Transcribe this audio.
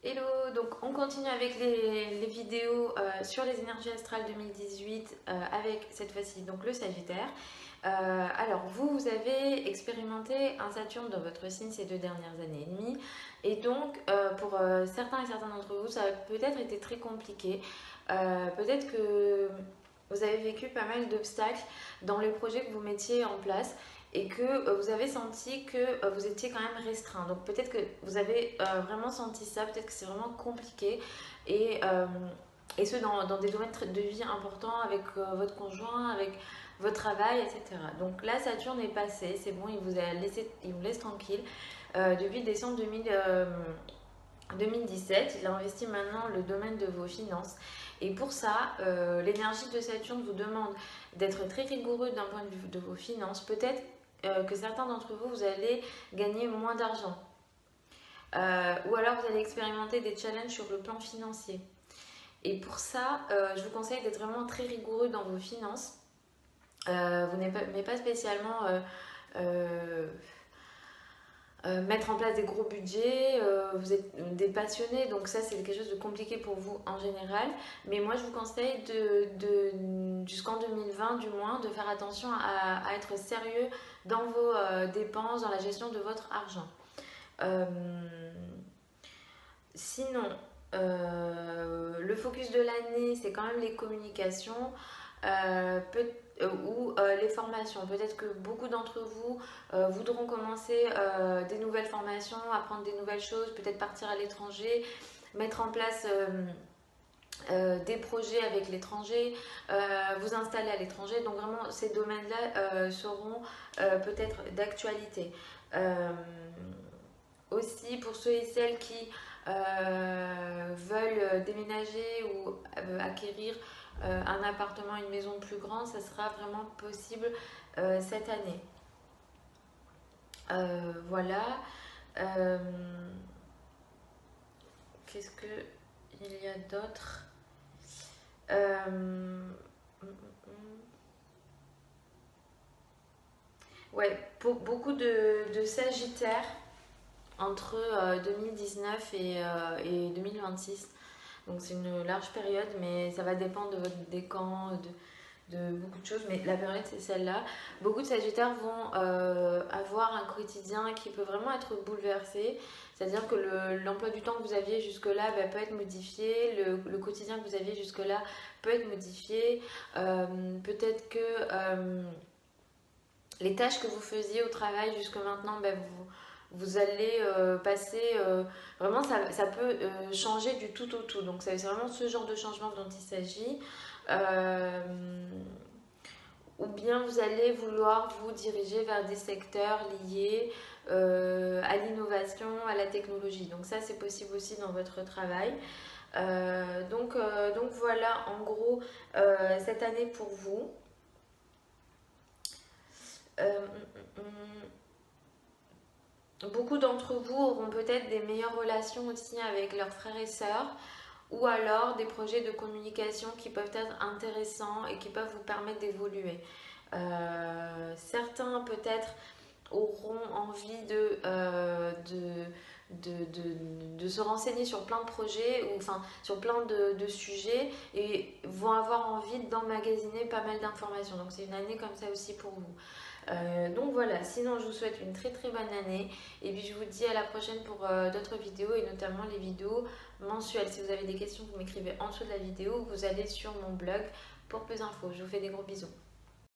Hello, donc on continue avec les vidéos sur les énergies astrales 2018 avec cette fois-ci donc le Sagittaire. Alors vous avez expérimenté un Saturne dans votre signe ces 2 dernières années et demie et donc pour certains et certaines d'entre vous ça a peut-être été très compliqué. Peut-être que vous avez vécu pas mal d'obstacles dans les projets que vous mettiez en place et que vous avez senti que vous étiez quand même restreint. Donc peut-être que vous avez vraiment senti ça, peut-être que c'est vraiment compliqué et, euh, et ce dans des domaines de vie importants avec votre conjoint, avec votre travail, etc. Donc là, Saturne est passé, c'est bon, il vous laisse tranquille. Depuis décembre 2017, il a investi maintenant le domaine de vos finances. Et pour ça, l'énergie de Saturne vous demande d'être très rigoureux d'un point de vue de vos finances. Peut-être que certains d'entre vous, vous allez gagner moins d'argent. Ou alors vous allez expérimenter des challenges sur le plan financier. Et pour ça, je vous conseille d'être vraiment très rigoureux dans vos finances. Vous n'aimez pas spécialement euh, mettre en place des gros budgets, vous êtes des passionnés, donc ça c'est quelque chose de compliqué pour vous en général. Mais moi je vous conseille jusqu'en 2020 du moins, de faire attention à être sérieux dans vos dépenses, dans la gestion de votre argent. Euh, Sinon, le focus de l'année c'est quand même les communications. Ou les formations. Peut-être que beaucoup d'entre vous voudront commencer des nouvelles formations, apprendre des nouvelles choses, peut-être partir à l'étranger, mettre en place des projets avec l'étranger, vous installer à l'étranger. Donc vraiment, ces domaines-là seront peut-être d'actualité. Euh, Aussi, pour ceux et celles qui veulent déménager ou acquérir un appartement, une maison plus grande, ça sera vraiment possible cette année. Voilà. Euh, Qu'est-ce qu'il y a d'autre? Ouais, pour beaucoup de Sagittaires entre 2019 et 2026. Donc c'est une large période, mais ça va dépendre de votre décan, de beaucoup de choses. Mais la période, c'est celle-là. Beaucoup de Sagittaires vont avoir un quotidien qui peut vraiment être bouleversé. C'est-à-dire que l'emploi du temps que vous aviez jusque-là peut être modifié. Le quotidien que vous aviez jusque-là peut être modifié. Peut-être que les tâches que vous faisiez au travail jusque maintenant, vous allez passer vraiment ça peut changer du tout au tout, donc c'est vraiment ce genre de changement dont il s'agit. Euh, ou bien vous allez vouloir vous diriger vers des secteurs liés à l'innovation, à la technologie, donc ça c'est possible aussi dans votre travail. Donc voilà en gros cette année pour vous. Euh, Beaucoup d'entre vous auront peut-être des meilleures relations aussi avec leurs frères et sœurs ou alors des projets de communication qui peuvent être intéressants et qui peuvent vous permettre d'évoluer. Certains peut-être auront envie de se renseigner sur plein de projets ou enfin sur plein de sujets et vont avoir envie d'emmagasiner pas mal d'informations. Donc c'est une année comme ça aussi pour vous. Donc voilà, sinon je vous souhaite une très très bonne année et puis je vous dis à la prochaine pour d'autres vidéos et notamment les vidéos mensuelles. Si vous avez des questions, vous m'écrivez en dessous de la vidéo ou vous allez sur mon blog pour plus d'infos. Je vous fais des gros bisous.